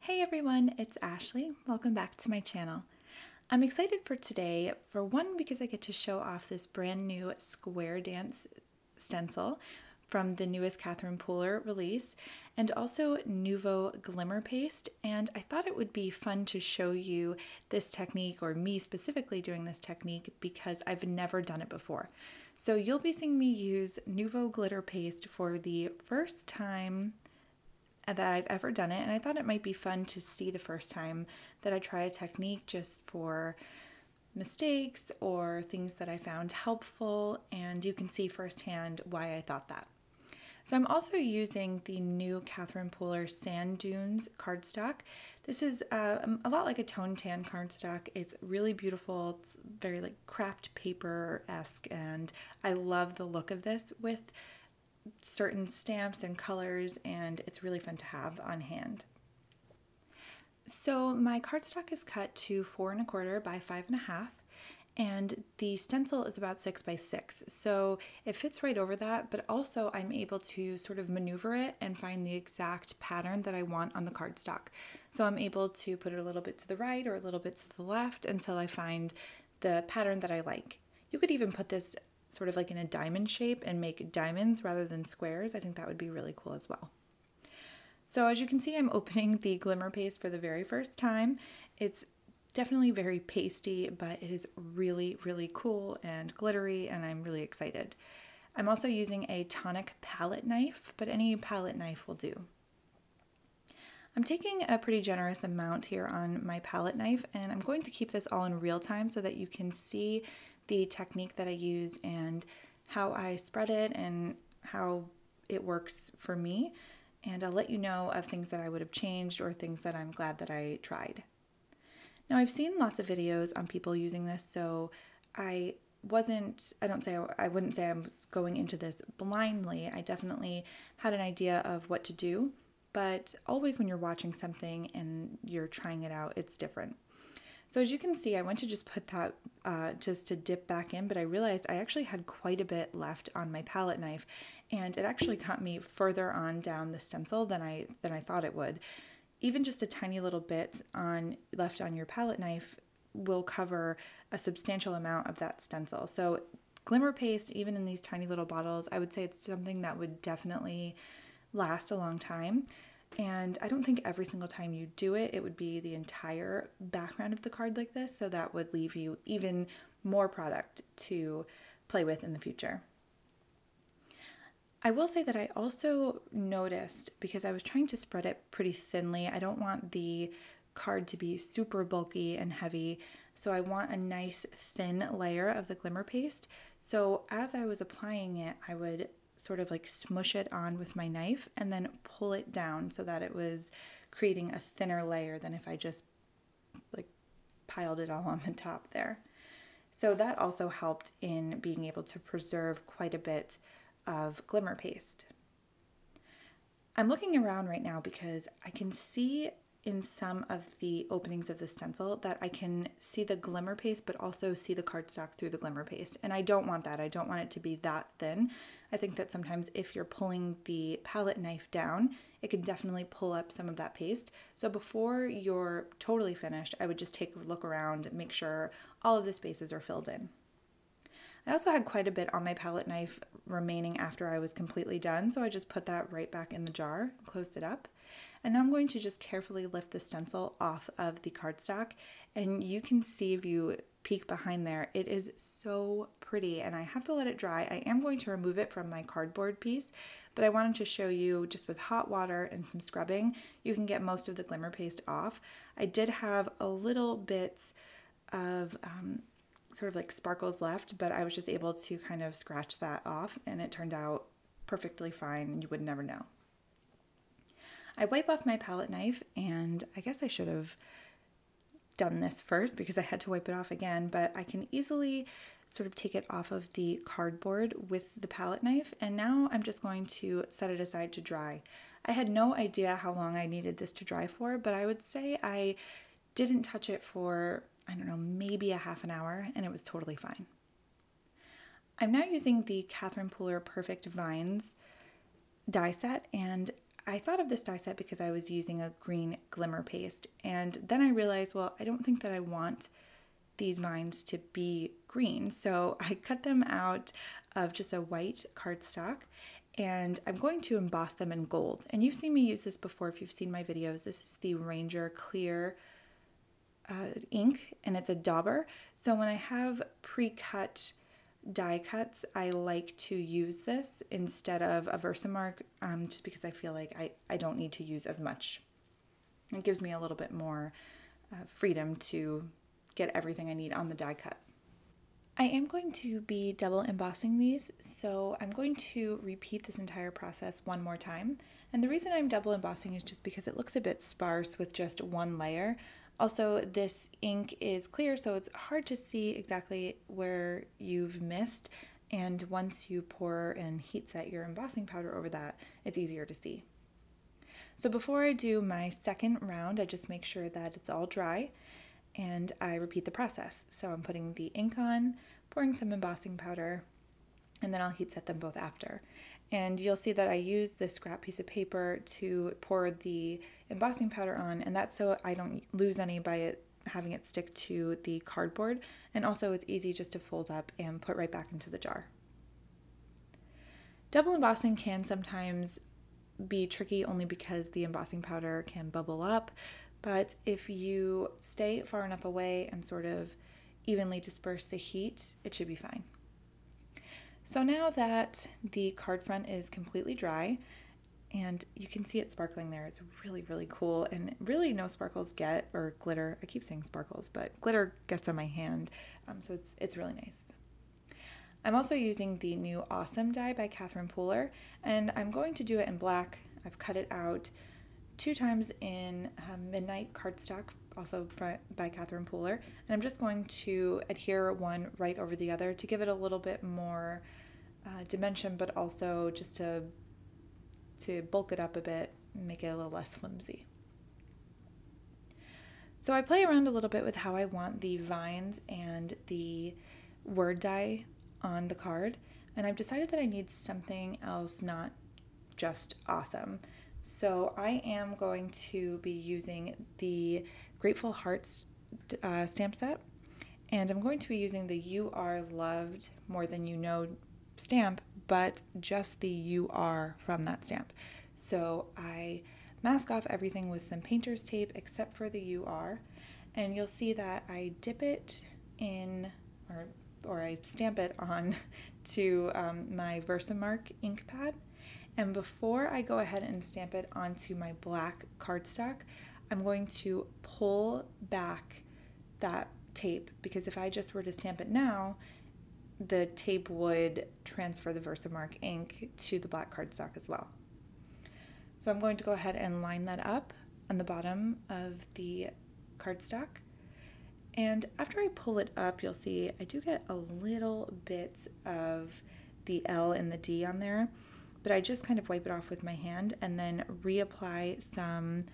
Hey everyone, it's Ashley. Welcome back to my channel. I'm excited for today, for one, because I get to show off this brand new square dance stencil from the newest Catherine Pooler release, and also Nouveau Glimmer paste. And I thought it would be fun to show you this technique, or me specifically doing this technique, because I've never done it before. So you'll be seeing me use Nouveau glitter paste for the first time that I've ever done it, and I thought it might be fun to see the first time that I try a technique, just for mistakes or things that I found helpful, and you can see firsthand why I thought that. So I'm also using the new Catherine Pooler Sand Dunes cardstock. This is a lot like a tone tan cardstock. It's really beautiful. It's very like craft paper-esque, and I love the look of this with certain stamps and colors, and it's really fun to have on hand. So my cardstock is cut to 4 1/4 by 5 1/2, and the stencil is about 6 by 6. So it fits right over that, but also I'm able to sort of maneuver it and find the exact pattern that I want on the cardstock. So I'm able to put it a little bit to the right or a little bit to the left until I find the pattern that I like. You could even put this sort of like in a diamond shape and make diamonds rather than squares. I think that would be really cool as well. So as you can see, I'm opening the Glimmer paste for the very first time. It's definitely very pasty, but it is really, really cool and glittery, and I'm really excited. I'm also using a tonic palette knife, but any palette knife will do. I'm taking a pretty generous amount here on my palette knife, and I'm going to keep this all in real time so that you can see the technique that I use and how I spread it and how it works for me. And I'll let you know of things that I would have changed or things that I'm glad that I tried. Now, I've seen lots of videos on people using this, so I wouldn't say I was going into this blindly. I definitely had an idea of what to do, but always when you're watching something and you're trying it out, it's different. So as you can see, I went to just put that just to dip back in, but I realized I actually had quite a bit left on my palette knife, and it actually got me further on down the stencil than I thought it would. Even just a tiny little bit left on your palette knife will cover a substantial amount of that stencil. So Glimmer paste, even in these tiny little bottles, I would say it's something that would definitely last a long time. And I don't think every single time you do it, it would be the entire background of the card like this, so that would leave you even more product to play with in the future. I will say that I also noticed, because I was trying to spread it pretty thinly, I don't want the card to be super bulky and heavy, so I want a nice thin layer of the Glimmer paste. So as I was applying it, I would sort of like smush it on with my knife and then pull it down so that it was creating a thinner layer than if I just like piled it all on the top there. So that also helped in being able to preserve quite a bit of Glimmer paste. I'm looking around right now because I can see in some of the openings of the stencil that I can see the Glimmer paste but also see the cardstock through the Glimmer paste, and I don't want that. I don't want it to be that thin. I think that sometimes if you're pulling the palette knife down, it can definitely pull up some of that paste. So before you're totally finished, I would just take a look around, make sure all of the spaces are filled in. I also had quite a bit on my palette knife remaining after I was completely done, so I just put that right back in the jar, closed it up. And now I'm going to just carefully lift the stencil off of the cardstock, and you can see, if you peek behind there, it is so pretty, and I have to let it dry. I am going to remove it from my cardboard piece, but I wanted to show you just with hot water and some scrubbing, you can get most of the Glimmer paste off. I did have a little bits of sort of like sparkles left, but I was just able to kind of scratch that off, and it turned out perfectly fine, and you would never know. I wipe off my palette knife, and I guess I should have done this first because I had to wipe it off again, but I can easily sort of take it off of the cardboard with the palette knife, and now I'm just going to set it aside to dry. I had no idea how long I needed this to dry for, but I would say I didn't touch it for, I don't know, maybe a half an hour, and it was totally fine. I'm now using the Catherine Pooler Perfect Vines die set, and I thought of this die set because I was using a green Glimmer paste, and then I realized, well, I don't think that I want these vines to be green, so I cut them out of just a white cardstock, and I'm going to emboss them in gold. And you've seen me use this before if you've seen my videos. This is the Ranger Clear ink, and it's a dauber. So when I have pre-cut die cuts, I like to use this instead of a Versamark, just because I feel like I don't need to use as much. It gives me a little bit more freedom to get everything I need on the die cut. I am going to be double embossing these, so I'm going to repeat this entire process one more time. And the reason I'm double embossing is just because it looks a bit sparse with just one layer. Also, this ink is clear, so it's hard to see exactly where you've missed. And once you pour and heat set your embossing powder over that, it's easier to see. So before I do my second round, I just make sure that it's all dry, and I repeat the process. So I'm putting the ink on, pouring some embossing powder, and then I'll heat set them both after. And you'll see that I use this scrap piece of paper to pour the embossing powder on, and that's so I don't lose any by having it stick to the cardboard. And also it's easy just to fold up and put right back into the jar. Double embossing can sometimes be tricky only because the embossing powder can bubble up, but if you stay far enough away and sort of evenly disperse the heat, it should be fine. So now that the card front is completely dry, and you can see it sparkling there, it's really, really cool, and really no sparkles get, or glitter, I keep saying sparkles, but glitter gets on my hand, so it's really nice. I'm also using the new Awesome die by Catherine Pooler, and I'm going to do it in black. I've cut it out 2 times in Midnight cardstock, also by Catherine Pooler, and I'm just going to adhere one right over the other to give it a little bit more dimension, but also just to bulk it up a bit and make it a little less flimsy. So I play around a little bit with how I want the vines and the word die on the card, and I've decided that I need something else, not just awesome. So I am going to be using the Grateful Hearts stamp set, and I'm going to be using the You Are Loved More Than You Know stamp, but just the You Are from that stamp. So I mask off everything with some painter's tape except for the You Are, and you'll see that I dip it in, or I stamp it on to my Versamark ink pad. And before I go ahead and stamp it onto my black cardstock, I'm going to pull back that tape, because if I just were to stamp it now, the tape would transfer the Versamark ink to the black cardstock as well. So I'm going to go ahead and line that up on the bottom of the cardstock. And after I pull it up, you'll see I do get a little bit of the L and the D on there, but I just kind of wipe it off with my hand and then reapply some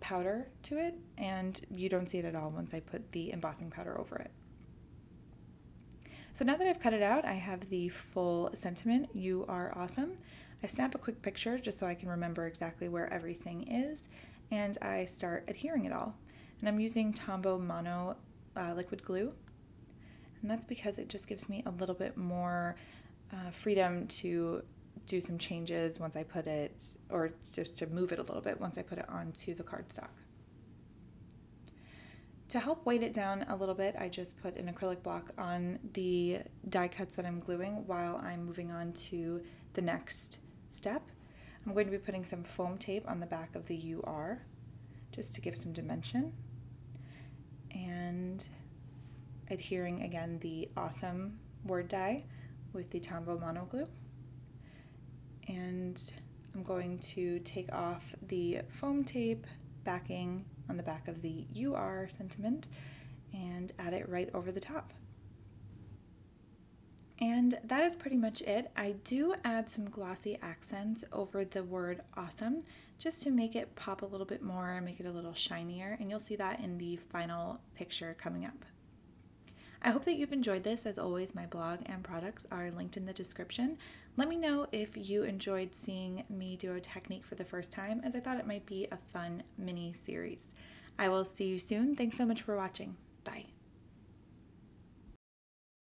powder to it, and you don't see it at all once I put the embossing powder over it. So now that I've cut it out, I have the full sentiment, You Are Awesome. I snap a quick picture just so I can remember exactly where everything is, and I start adhering it all. And I'm using Tombow Mono liquid glue, and that's because it just gives me a little bit more freedom to do some changes once I put it, or just to move it a little bit once I put it onto the cardstock. To help weight it down a little bit, I just put an acrylic block on the die cuts that I'm gluing while I'm moving on to the next step. I'm going to be putting some foam tape on the back of the You Are, just to give some dimension, and adhering again the Awesome word die with the Tombow Mono glue. And I'm going to take off the foam tape backing on the back of the You Are sentiment and add it right over the top. And that is pretty much it. I do add some glossy accents over the word awesome just to make it pop a little bit more, make it a little shinier, and you'll see that in the final picture coming up. I hope that you've enjoyed this. As always, my blog and products are linked in the description. Let me know if you enjoyed seeing me do a technique for the first time, as I thought it might be a fun mini series. I will see you soon. Thanks so much for watching.